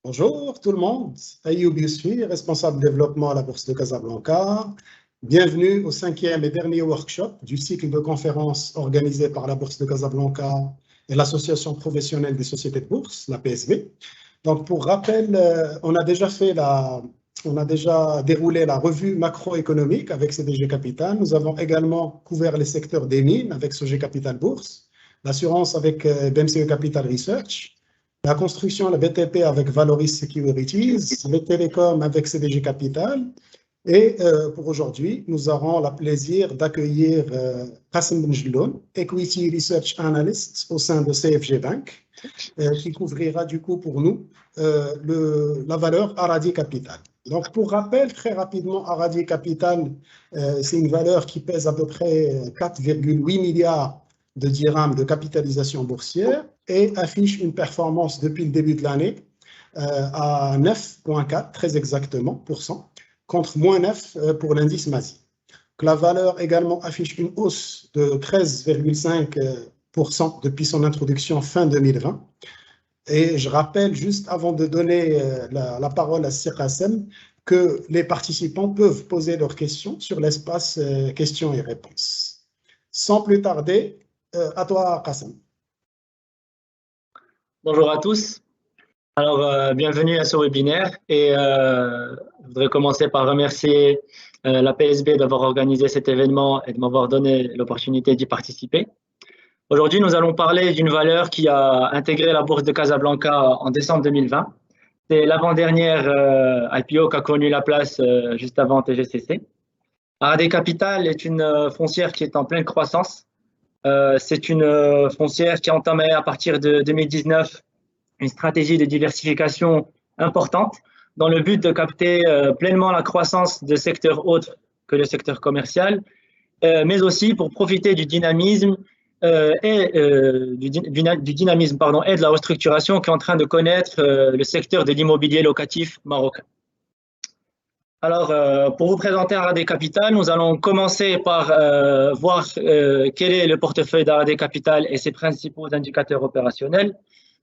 Bonjour tout le monde, Ayoub Yousfi, responsable développement à la Bourse de Casablanca. Bienvenue au 5e et dernier workshop du cycle de conférences organisé par la Bourse de Casablanca et l'Association professionnelle des sociétés de bourse, la PSB. Donc pour rappel, on a déjà déroulé la revue macroéconomique avec CDG Capital. Nous avons également couvert les secteurs des mines avec SOG Capital Bourse, l'assurance avec BMCE Capital Research, la construction, la BTP avec Valoris Securities, les télécoms avec CDG Capital. Et pour aujourd'hui, nous aurons le plaisir d'accueillir Qassem Benjelloun, Equity Research Analyst au sein de CFG Bank, qui couvrira du coup pour nous la valeur Aradi Capital. Donc pour rappel, très rapidement, Aradi Capital, c'est une valeur qui pèse à peu près 4,8 milliards de dirhams de capitalisation boursière et affiche une performance depuis le début de l'année à 9,4, très exactement, contre moins 9 pour l'indice MASI. La valeur également affiche une hausse de 13,5% depuis son introduction fin 2020. Et je rappelle, juste avant de donner la parole à Sir Qassem, que les participants peuvent poser leurs questions sur l'espace questions et réponses. Sans plus tarder, à toi, Qassem. Bonjour à tous. Alors, bienvenue à ce webinaire et je voudrais commencer par remercier la PSB d'avoir organisé cet événement et de m'avoir donné l'opportunité d'y participer. Aujourd'hui, nous allons parler d'une valeur qui a intégré la bourse de Casablanca en décembre 2020. C'est l'avant-dernière IPO qui a connu la place juste avant TGCC. Aradi Capital est une foncière qui est en pleine croissance. C'est une foncière qui a entamé à partir de 2019 une stratégie de diversification importante dans le but de capter pleinement la croissance de secteurs autres que le secteur commercial, mais aussi pour profiter du dynamisme et de la restructuration qui est en train de connaître le secteur de l'immobilier locatif marocain. Alors, pour vous présenter Aradi Capital, nous allons commencer par voir quel est le portefeuille d'Aradi Capital et ses principaux indicateurs opérationnels.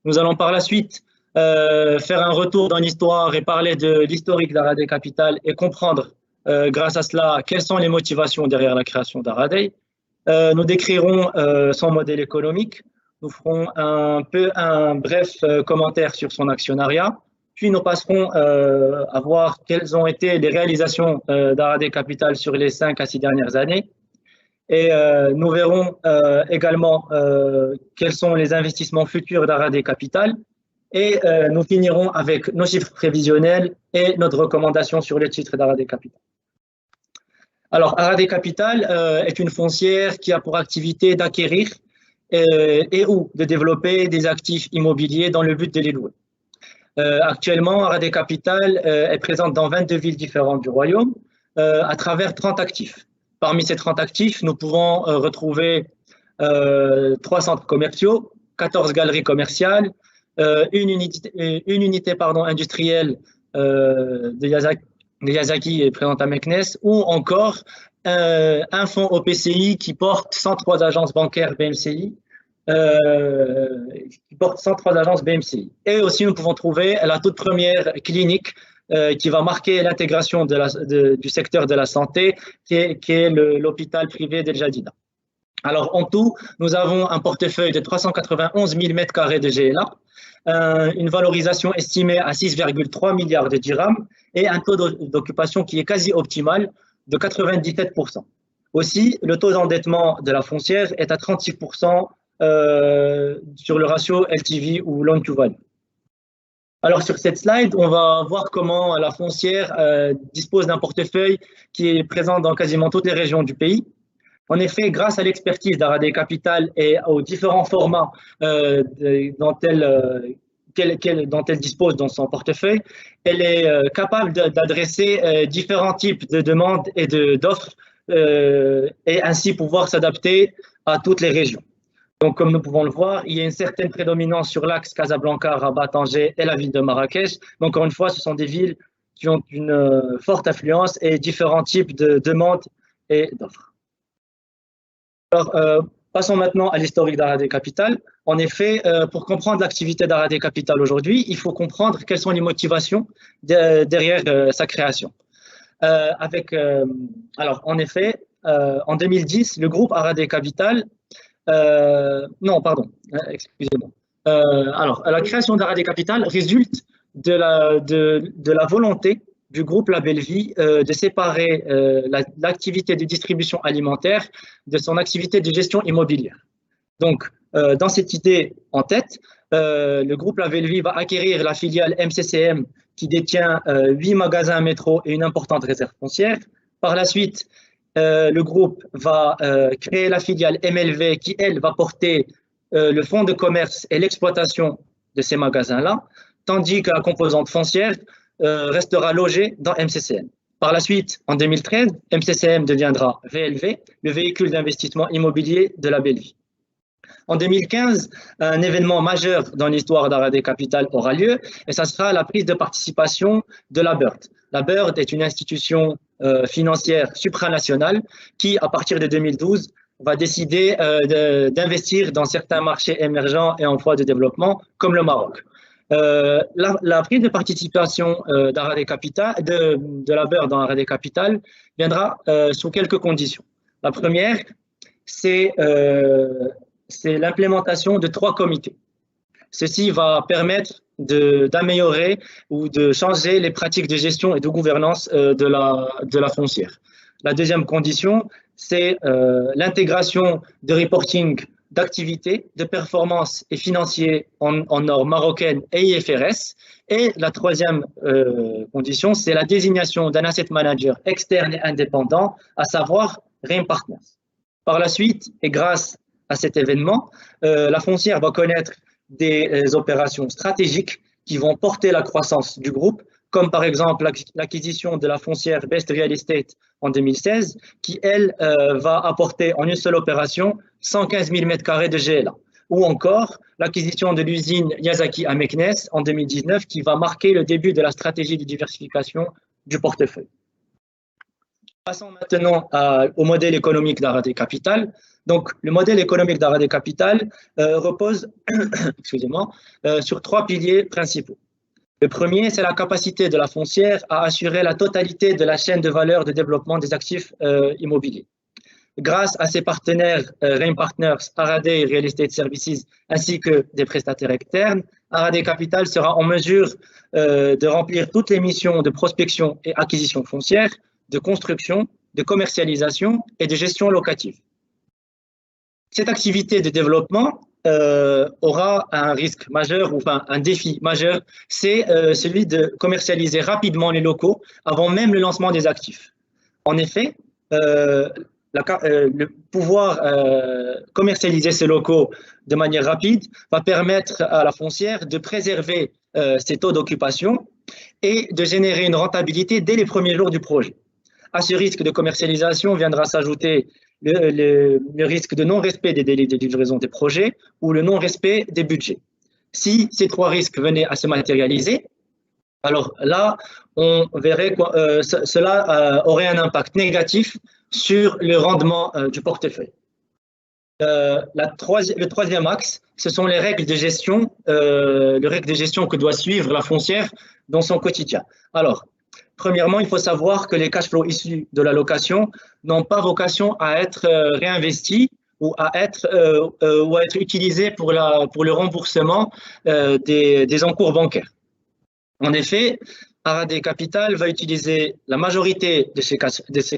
Nous allons par la suite faire un retour dans l'histoire et parler de l'historique d'Aradi Capital et comprendre, grâce à cela, quelles sont les motivations derrière la création d'Aradi. Nous décrirons son modèle économique. Nous ferons un bref commentaire sur son actionnariat. Puis nous passerons à voir quelles ont été les réalisations d'Aradi Capital sur les 5 à 6 dernières années. Et nous verrons également quels sont les investissements futurs d'Aradi Capital. Et nous finirons avec nos chiffres prévisionnels et notre recommandation sur les titres d'Aradi Capital. Alors, Aradi Capital est une foncière qui a pour activité d'acquérir et ou de développer des actifs immobiliers dans le but de les louer. Actuellement, Aradi Capital est présente dans 22 villes différentes du royaume à travers 30 actifs. Parmi ces 30 actifs, nous pouvons retrouver 3 centres commerciaux, 14 galeries commerciales, une unité industrielle de Yazaki et présente à Meknès, ou encore un fonds OPCI qui porte 103 agences bancaires BMCI, Et aussi, nous pouvons trouver la toute première clinique qui va marquer l'intégration du secteur de la santé, qui est l'hôpital privé d'El Jadida. Alors, en tout, nous avons un portefeuille de 391 000 m² de GLA, une valorisation estimée à 6,3 milliards de dirhams et un taux d'occupation qui est quasi optimal de 97%. Aussi, le taux d'endettement de la foncière est à 36% sur le ratio LTV ou Loan to Value. Alors sur cette slide, on va voir comment la foncière dispose d'un portefeuille qui est présent dans quasiment toutes les régions du pays. En effet, grâce à l'expertise d'Aradi Capital et aux différents formats dont elle dispose dans son portefeuille, elle est capable d'adresser différents types de demandes et d'offres et ainsi pouvoir s'adapter à toutes les régions. Donc, comme nous pouvons le voir, il y a une certaine prédominance sur l'axe Casablanca, Rabat, Tanger et la ville de Marrakech. Mais encore une fois, ce sont des villes qui ont une forte affluence et différents types de demandes et d'offres. Alors, Passons maintenant à l'historique d'Araday Capital. En effet, pour comprendre l'activité d'Araday Capital aujourd'hui, il faut comprendre quelles sont les motivations derrière sa création. Alors, en effet, en 2010, le groupe Araday Capital, non, pardon, excusez-moi. Alors, la création d'Araday Capital résulte de la volonté du groupe La Belle Vie de séparer l'activité de distribution alimentaire de son activité de gestion immobilière. Donc, dans cette idée en tête, le groupe La Belle Vie va acquérir la filiale MCCM qui détient 8 magasins métro et une importante réserve foncière. Par la suite, le groupe va créer la filiale MLV qui, elle, va porter le fonds de commerce et l'exploitation de ces magasins-là, tandis que la composante foncière restera logée dans MCCM. Par la suite, en 2013, MCCM deviendra VLV, le véhicule d'investissement immobilier de La Belle Vie. En 2015, un événement majeur dans l'histoire d'Araday Capital aura lieu et ça sera la prise de participation de la Bird. La Bird est une institution financière supranationale qui, à partir de 2012, va décider d'investir dans certains marchés émergents et en voie de développement, comme le Maroc. La prise de participation d'Araday Capital, de la Bird dans Araday Capital viendra sous quelques conditions. La première, c'est l'implémentation de 3 comités. Ceci va permettre d'améliorer ou de changer les pratiques de gestion et de gouvernance de la foncière. La deuxième condition, c'est l'intégration de reporting d'activités, de performance et financiers en normes marocaines et IFRS. Et la troisième condition, c'est la désignation d'un asset manager externe et indépendant, à savoir Reim Partners. Par la suite, et grâce à cet événement, la foncière va connaître des opérations stratégiques qui vont porter la croissance du groupe, comme par exemple l'acquisition de la foncière Best Real Estate en 2016, qui, elle, va apporter en une seule opération 115 000 m² de GLA. Ou encore l'acquisition de l'usine Yazaki à Meknes en 2019, qui va marquer le début de la stratégie de diversification du portefeuille. Passons maintenant au modèle économique d'Araday Capital. Donc, le modèle économique d'Araday Capital repose excusez-moi, sur 3 piliers principaux. Le premier, c'est la capacité de la foncière à assurer la totalité de la chaîne de valeur de développement des actifs immobiliers. Grâce à ses partenaires Reim Partners, Araday Real Estate Services, ainsi que des prestataires externes, Araday Capital sera en mesure de remplir toutes les missions de prospection et acquisition foncière, de construction, de commercialisation et de gestion locative. Cette activité de développement aura un risque majeur, ou enfin un défi majeur, c'est celui de commercialiser rapidement les locaux avant même le lancement des actifs. En effet, le pouvoir commercialiser ces locaux de manière rapide va permettre à la foncière de préserver ses taux d'occupation et de générer une rentabilité dès les premiers jours du projet. À ce risque de commercialisation viendra s'ajouter le risque de non-respect des délais de livraison des projets ou le non-respect des budgets. Si ces 3 risques venaient à se matérialiser, alors là, on verrait que cela aurait un impact négatif sur le rendement du portefeuille. Le troisième axe, ce sont les règles de gestion, que doit suivre la foncière dans son quotidien. Alors, premièrement, il faut savoir que les cash flows issus de la location n'ont pas vocation à être réinvestis ou à être utilisés pour le remboursement des encours bancaires. En effet, Araday Capital va utiliser la majorité de ces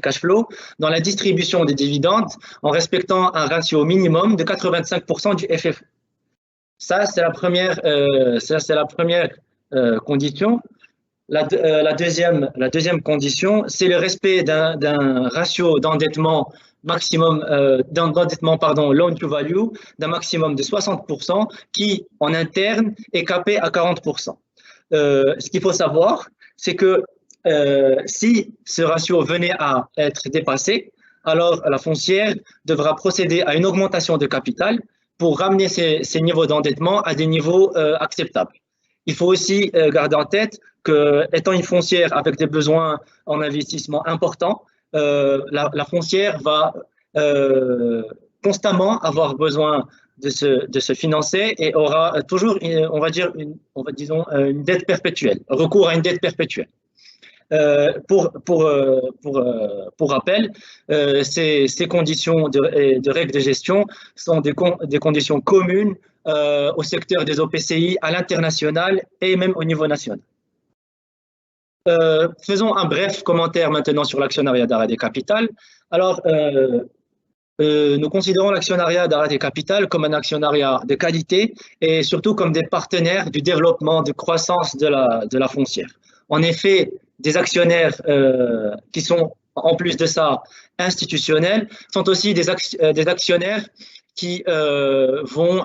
cash flows dans la distribution des dividendes en respectant un ratio minimum de 85% du FFO. Ça, c'est la première condition. La deuxième condition, c'est le respect d'un ratio d'endettement maximum, loan to value, d'un maximum de 60% qui, en interne, est capé à 40%. Ce qu'il faut savoir, c'est que si ce ratio venait à être dépassé, alors la foncière devra procéder à une augmentation de capital pour ramener ces niveaux d'endettement à des niveaux acceptables. Il faut aussi garder en tête que, étant une foncière avec des besoins en investissement importants, la foncière va constamment avoir besoin de se financer et aura toujours, disons, une dette perpétuelle, recours à une dette perpétuelle. Pour rappel, ces conditions de règles de gestion sont des conditions communes au secteur des OPCI à l'international et même au niveau national. Faisons un bref commentaire maintenant sur l'actionnariat d'Araday Capital. Alors, nous considérons l'actionnariat d'Araday Capital comme un actionnariat de qualité et surtout comme des partenaires du développement, de croissance de la foncière. En effet, des actionnaires qui sont, en plus de ça, institutionnels, sont aussi des actionnaires qui vont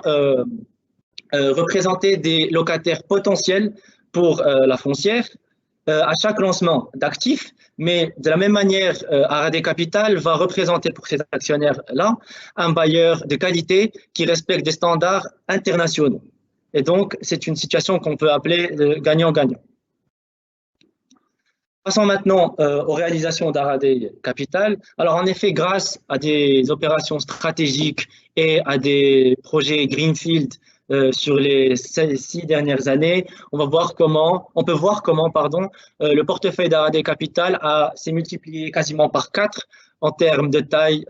représenter des locataires potentiels pour la foncière à chaque lancement d'actifs, mais de la même manière, Araday Capital va représenter pour ces actionnaires-là un bailleur de qualité qui respecte des standards internationaux. Et donc, c'est une situation qu'on peut appeler gagnant-gagnant. Passons maintenant aux réalisations d'Araday Capital. Alors, en effet, grâce à des opérations stratégiques et à des projets Greenfield sur les 6 dernières années, on peut voir comment, le portefeuille d'Araday Capital s'est multiplié quasiment par 4 en termes de taille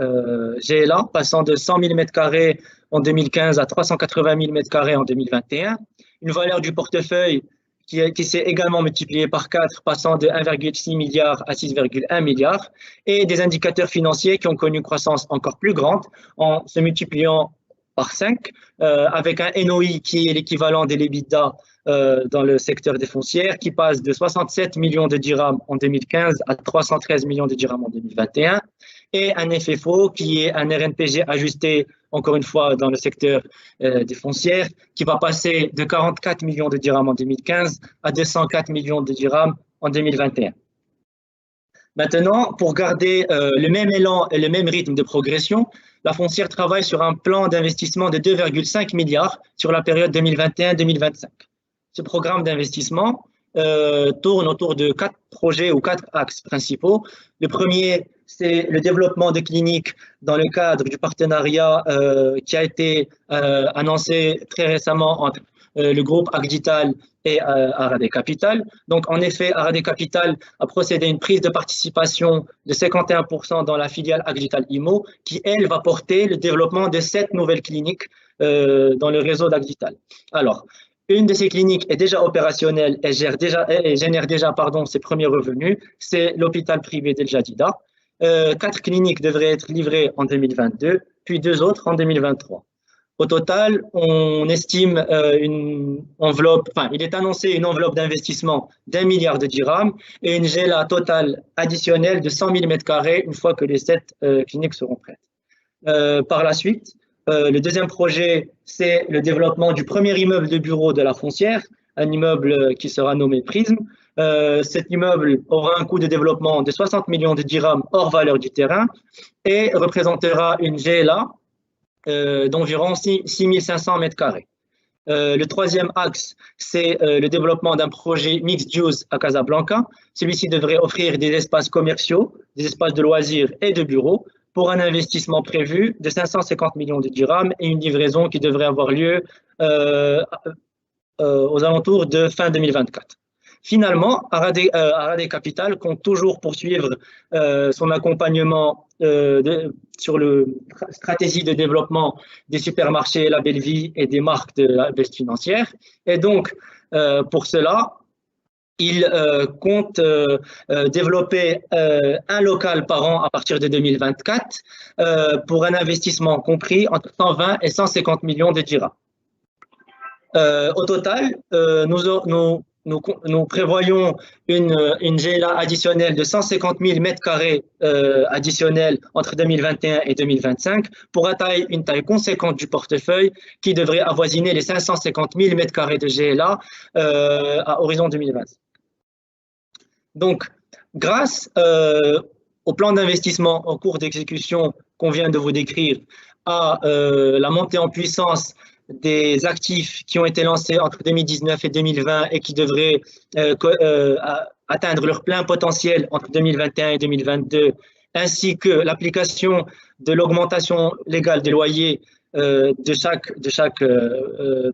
GLA, passant de 100 000 m² en 2015 à 380 000 m² en 2021. Une valeur du portefeuille qui s'est également multiplié par 4, passant de 1,6 milliard à 6,1 milliards, et des indicateurs financiers qui ont connu une croissance encore plus grande en se multipliant par 5, avec un NOI qui est l'équivalent de l'EBITDA dans le secteur des foncières, qui passe de 67 millions de dirhams en 2015 à 313 millions de dirhams en 2021, et un FFO qui est un RNPG ajusté, encore une fois, dans le secteur des foncières, qui va passer de 44 millions de dirhams en 2015 à 204 millions de dirhams en 2021. Maintenant, pour garder le même élan et le même rythme de progression, la foncière travaille sur un plan d'investissement de 2,5 milliards sur la période 2021-2025. Ce programme d'investissement tourne autour de 4 projets ou 4 axes principaux. Le premier, c'est le développement de cliniques dans le cadre du partenariat qui a été annoncé très récemment entre le groupe Agdital et Araday Capital. Donc, en effet, Araday Capital a procédé à une prise de participation de 51% dans la filiale Agdital Immo, qui, elle, va porter le développement de 7 nouvelles cliniques dans le réseau d'Agdital. Alors, une de ces cliniques est déjà opérationnelle et génère déjà ses premiers revenus, c'est l'hôpital privé d'El Jadida. 4 cliniques devraient être livrées en 2022, puis 2 autres en 2023. Au total, on estime il est annoncé une enveloppe d'investissement d'1 milliard de dirhams et une GLA totale additionnelle de 100 000 m² une fois que les 7 cliniques seront prêtes. Par la suite, le deuxième projet, c'est le développement du premier immeuble de bureau de la foncière, un immeuble qui sera nommé Prisme. Cet immeuble aura un coût de développement de 60 millions de dirhams hors valeur du terrain et représentera une GLA d'environ 6 500 m². Le troisième axe, c'est le développement d'un projet mixed use à Casablanca. Celui-ci devrait offrir des espaces commerciaux, des espaces de loisirs et de bureaux pour un investissement prévu de 550 millions de dirhams et une livraison qui devrait avoir lieu aux alentours de fin 2024. Finalement, Araday Capital compte toujours poursuivre son accompagnement sur la stratégie de développement des supermarchés La Belle Vie et des marques de la Best Financière. Et donc, pour cela, il compte développer un local par an à partir de 2024 pour un investissement compris entre 120 et 150 millions de dirhams. Au total, nous prévoyons une GLA additionnelle de 150 000 m² additionnels entre 2021 et 2025 pour atteindre une taille conséquente du portefeuille qui devrait avoisiner les 550 000 m² de GLA à horizon 2025. Donc, grâce au plan d'investissement en cours d'exécution qu'on vient de vous décrire, à la montée en puissance des actifs qui ont été lancés entre 2019 et 2020 et qui devraient atteindre leur plein potentiel entre 2021 et 2022 ainsi que l'application de l'augmentation légale des loyers de chaque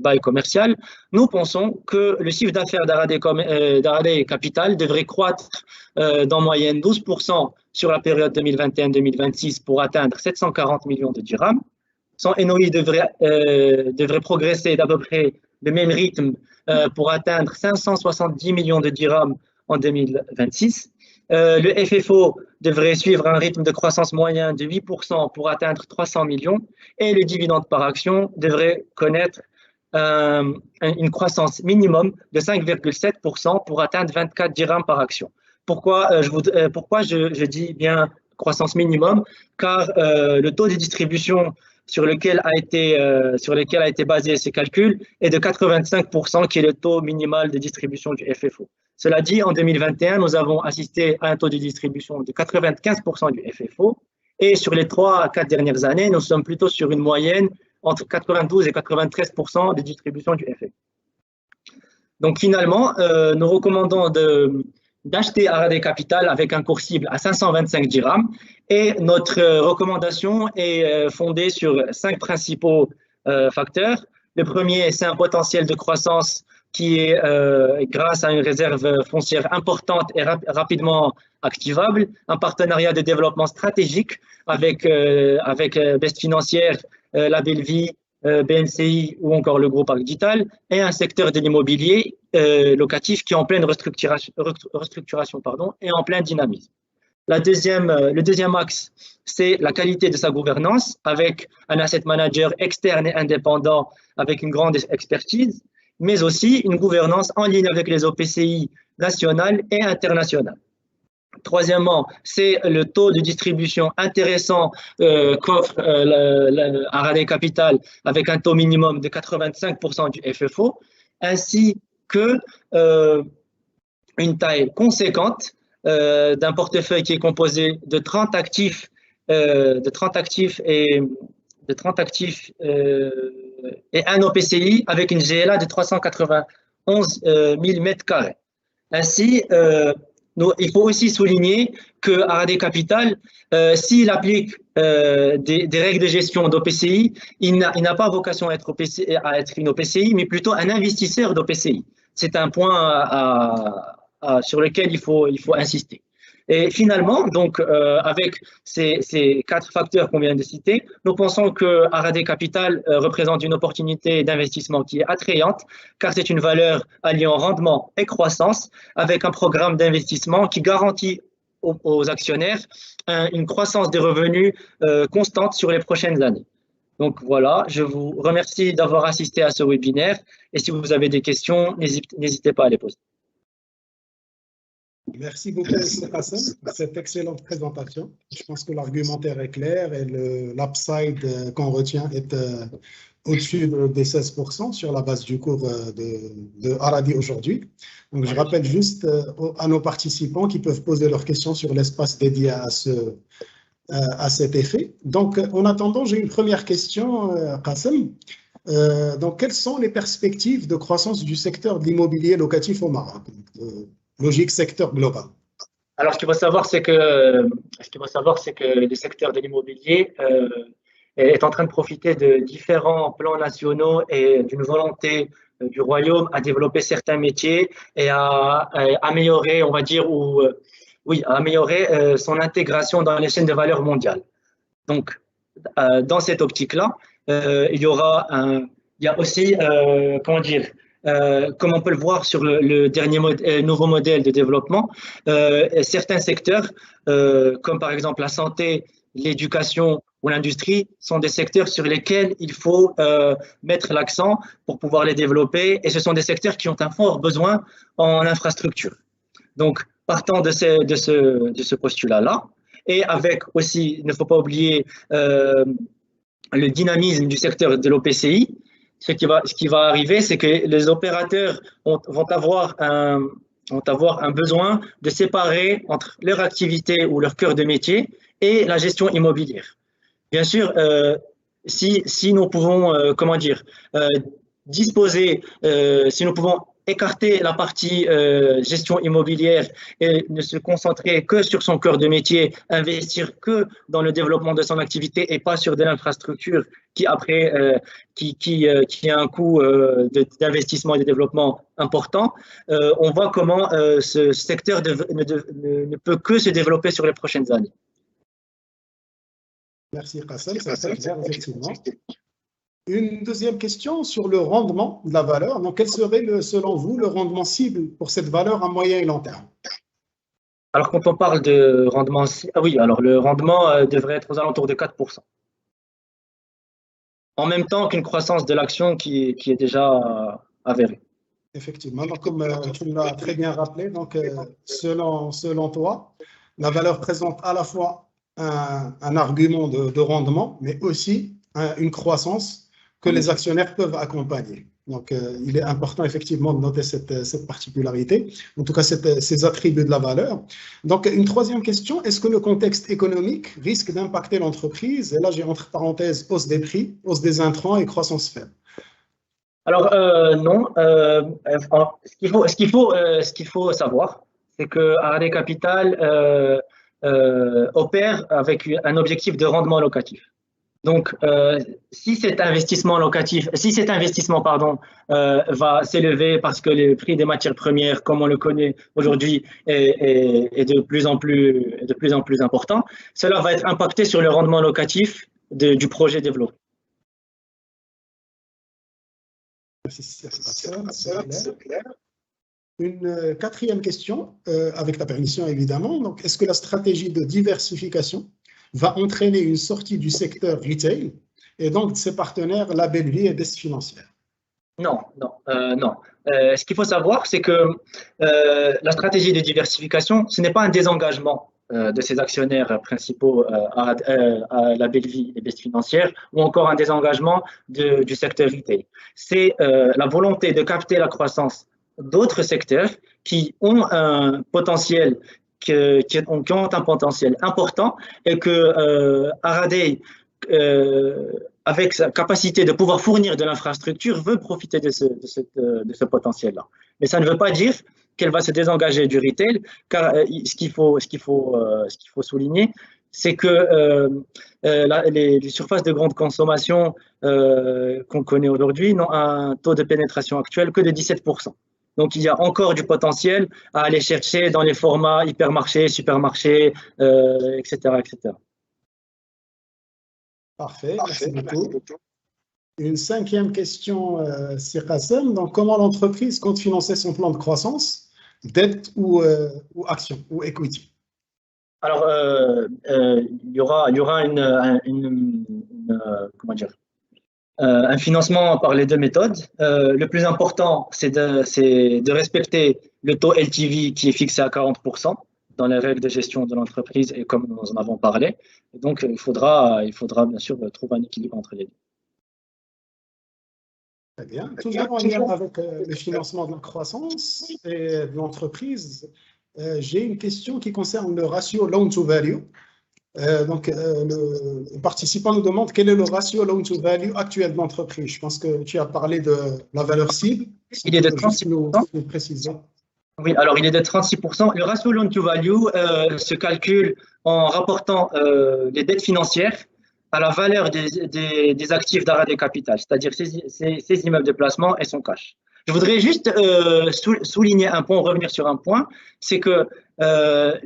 bail commercial, nous pensons que le chiffre d'affaires d'Araday Capital devrait croître d'en moyenne 12% sur la période 2021-2026 pour atteindre 740 millions de dirhams. Son NOI devrait progresser d'à peu près le même rythme pour atteindre 570 millions de dirhams en 2026. Le FFO devrait suivre un rythme de croissance moyen de 8% pour atteindre 300 millions et le dividende par action devrait connaître une croissance minimum de 5,7% pour atteindre 24 dirhams par action. Pourquoi je dis bien croissance minimum? Car le taux de distribution sur lequel a été basé ces calculs est de 85%, qui est le taux minimal de distribution du FFO. Cela dit, en 2021, nous avons assisté à un taux de distribution de 95% du FFO, et sur les 3 à 4 dernières années, nous sommes plutôt sur une moyenne entre 92 et 93% de distribution du FFO. Donc finalement, nous recommandons d'acheter Araday Capital avec un cours cible à 525 dirhams, et notre recommandation est fondée sur 5 principaux facteurs. Le premier, c'est un potentiel de croissance qui est grâce à une réserve foncière importante et rapidement activable, un partenariat de développement stratégique avec Best Financière, La Belle Vie, BNCI ou encore le groupe Arcdital, et un secteur de l'immobilier locatif qui est en pleine restructuration et en plein dynamisme. Le deuxième axe, c'est la qualité de sa gouvernance avec un asset manager externe et indépendant avec une grande expertise, mais aussi une gouvernance en ligne avec les OPCI nationales et internationales. Troisièmement, c'est le taux de distribution intéressant qu'offre Araday Capital avec un taux minimum de 85% du FFO, ainsi que une taille conséquente d'un portefeuille qui est composé de 30 actifs et un OPCI avec une GLA de 391 000 m². Ainsi, il faut aussi souligner que Araday Capital, s'il applique des règles de gestion d'OPCI, il n'a pas vocation à être une OPCI, mais plutôt un investisseur d'OPCI. C'est un point sur lequel il faut insister. Et finalement, donc, avec ces 4 facteurs qu'on vient de citer, nous pensons que Araday Capital représente une opportunité d'investissement qui est attrayante, car c'est une valeur alliant rendement et croissance, avec un programme d'investissement qui garantit aux actionnaires une croissance des revenus constante sur les prochaines années. Donc voilà, je vous remercie d'avoir assisté à ce webinaire, et si vous avez des questions, n'hésitez pas à les poser. Merci beaucoup, M. Hassan, pour cette excellente présentation. Je pense que l'argumentaire est clair et l'upside qu'on retient est au-dessus des 16% sur la base du cours de Araday aujourd'hui. Donc, je rappelle juste à nos participants qui peuvent poser leurs questions sur l'espace dédié à cet effet. Donc, en attendant, j'ai une première question, Qassem. Donc, quelles sont les perspectives de croissance du secteur de l'immobilier locatif au Maroc? Logique secteur global. Alors, ce qu'il faut savoir, c'est que le secteur de l'immobilier est en train de profiter de différents plans nationaux et d'une volonté du royaume à développer certains métiers et à améliorer, on va dire, améliorer son intégration dans les chaînes de valeur mondiales. Donc, dans cette optique-là, il y a aussi, comment dire, comme on peut le voir sur le dernier nouveau modèle de développement, certains secteurs, comme par exemple la santé, l'éducation ou l'industrie, sont des secteurs sur lesquels il faut mettre l'accent pour pouvoir les développer, et ce sont des secteurs qui ont un fort besoin en infrastructure. Donc, partant de ce postulat-là, et avec aussi, il ne faut pas oublier le dynamisme du secteur de l'OPCI, ce qui va arriver, c'est que les opérateurs vont avoir un besoin de séparer entre leur activité ou leur cœur de métier et la gestion immobilière. Bien sûr, si nous pouvons, si nous pouvons écarter la partie gestion immobilière et ne se concentrer que sur son cœur de métier, investir que dans le développement de son activité et pas sur de l'infrastructure qui après qui a un coût d'investissement et de développement important, on voit comment ce secteur ne peut que se développer sur les prochaines années. Merci Qassem, ça c'est clair, effectivement. Une deuxième question sur le rendement de la valeur. Donc, quel serait, selon vous, le rendement cible pour cette valeur à moyen et long terme? Alors, quand on parle de rendement, oui, alors le rendement devrait être aux alentours de 4%. En même temps qu'une croissance de l'action qui est déjà avérée. Effectivement, donc, comme tu l'as très bien rappelé, donc, selon toi, la valeur présente à la fois un argument de rendement, mais aussi une croissance que les actionnaires peuvent accompagner. Donc, il est important effectivement de noter cette particularité, en tout cas ces attributs de la valeur. Donc, une troisième question, est-ce que le contexte économique risque d'impacter l'entreprise? Et là, j'ai entre parenthèses hausse des prix, hausse des intrants et croissance faible. Alors, non. Ce qu'il faut savoir, c'est que Araday Capital opère avec un objectif de rendement locatif. Donc, si cet investissement va s'élever parce que le prix des matières premières, comme on le connaît aujourd'hui, est de plus en plus important, cela va être impacté sur le rendement locatif du projet développé. C'est clair. Une quatrième question, avec ta permission évidemment. Donc, est-ce que la stratégie de diversification va entraîner une sortie du secteur retail et donc de ses partenaires La Belle Vie et Best Financière? Non. Ce qu'il faut savoir, c'est que la stratégie de diversification, ce n'est pas un désengagement de ses actionnaires principaux à La Belle Vie et Best Financière ou encore un désengagement du secteur retail. C'est la volonté de capter la croissance d'autres secteurs qui ont un potentiel qui ont un potentiel important et que Araday, avec sa capacité de pouvoir fournir de l'infrastructure, veut profiter de ce potentiel-là. Mais ça ne veut pas dire qu'elle va se désengager du retail, car ce qu'il faut souligner, c'est que les surfaces de grande consommation qu'on connaît aujourd'hui n'ont un taux de pénétration actuel que de 17%. Donc, il y a encore du potentiel à aller chercher dans les formats hypermarchés, supermarchés, etc., etc. Parfait, merci beaucoup. Une cinquième question, Sir Qassem. Donc, comment l'entreprise compte financer son plan de croissance, dette ou action ou equity? Alors, il y aura un financement par les deux méthodes. Le plus important, c'est de respecter le taux LTV qui est fixé à 40% dans les règles de gestion de l'entreprise et comme nous en avons parlé. Et donc, il faudra bien sûr trouver un équilibre entre les deux. Très bien. Toujours en lien avec le financement de la croissance et de l'entreprise, j'ai une question qui concerne le ratio loan to value. Donc, le participant nous demande quel est le ratio loan to value actuel de l'entreprise. Je pense que tu as parlé de la valeur cible. Il est de 36%. Nous préciser. Oui, alors il est de 36%. Le ratio loan to value se calcule en rapportant les dettes financières à la valeur des actifs d'Araday Capital, c'est-à-dire ses immeubles de placement et son cash. Je voudrais juste souligner un point, revenir sur un point, c'est que la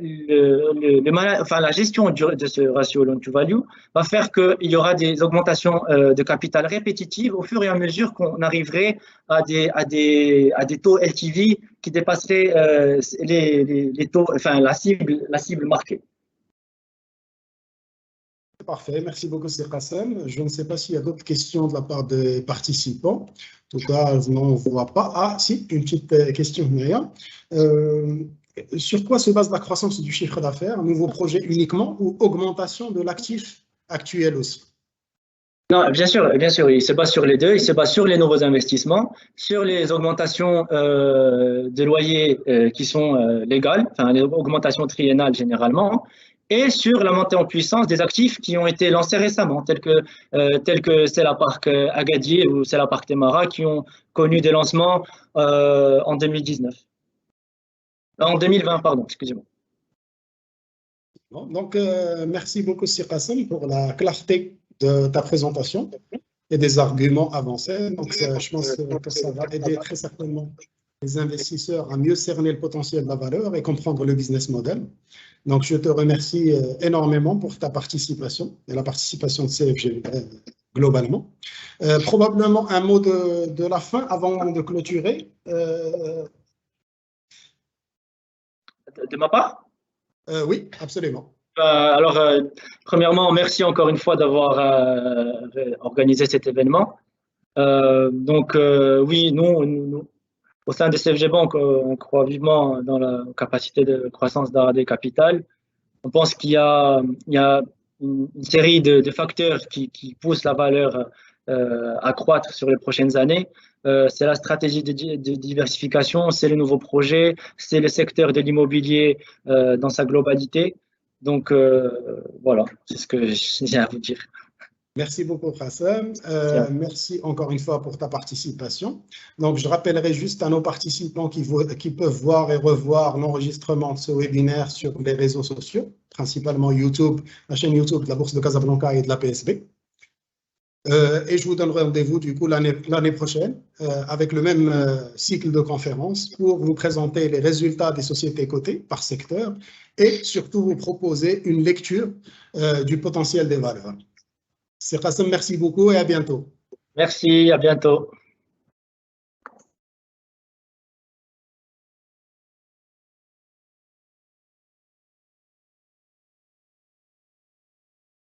gestion de ce ratio loan to value va faire qu'il y aura des augmentations de capital répétitives au fur et à mesure qu'on arriverait à des taux LTV qui dépasseraient les taux, enfin la cible marquée. Parfait, merci beaucoup, Sir Qassem. Je ne sais pas s'il y a d'autres questions de la part des participants. En tout cas, je n'en vois pas. Ah, si, une petite question, Myriam. Sur quoi se base la croissance du chiffre d'affaires? Nouveau projet uniquement ou augmentation de l'actif actuel aussi? Non, bien sûr, il se base sur les deux. Il se base sur les nouveaux investissements, sur les augmentations de loyers qui sont légales, enfin les augmentations triennales généralement, et sur la montée en puissance des actifs qui ont été lancés récemment, tels que Stella Park Agadir ou Stella Park Temara, qui ont connu des lancements en 2019. En 2020, pardon, excusez-moi. Donc, merci beaucoup, Sir Qassem, pour la clarté de ta présentation et des arguments avancés. Donc, je pense que ça va aider très certainement les investisseurs à mieux cerner le potentiel de la valeur et comprendre le business model. Donc, je te remercie énormément pour ta participation et la participation de CFG globalement. Probablement un mot de la fin avant de clôturer. De ma part? Oui, absolument. Alors, premièrement, merci encore une fois d'avoir organisé cet événement. Oui, nous, au sein de CFG Bank, on croit vivement dans la capacité de croissance d'Arade Capital. On pense qu'il y a une série de facteurs qui poussent la valeur à croître sur les prochaines années. C'est la stratégie de diversification, c'est les nouveaux projets, c'est le secteur de l'immobilier dans sa globalité. Donc, voilà, c'est ce que j'ai à vous dire. Merci beaucoup, Qassem. Merci encore une fois pour ta participation. Donc, je rappellerai juste à nos participants qui peuvent voir et revoir l'enregistrement de ce webinaire sur les réseaux sociaux, principalement YouTube, la chaîne YouTube de la Bourse de Casablanca et de la PSB. Et je vous donne rendez-vous du coup l'année prochaine avec le même cycle de conférences pour vous présenter les résultats des sociétés cotées par secteur et surtout vous proposer une lecture du potentiel des valeurs. Sir Qassem, merci beaucoup et à bientôt. Merci, à bientôt.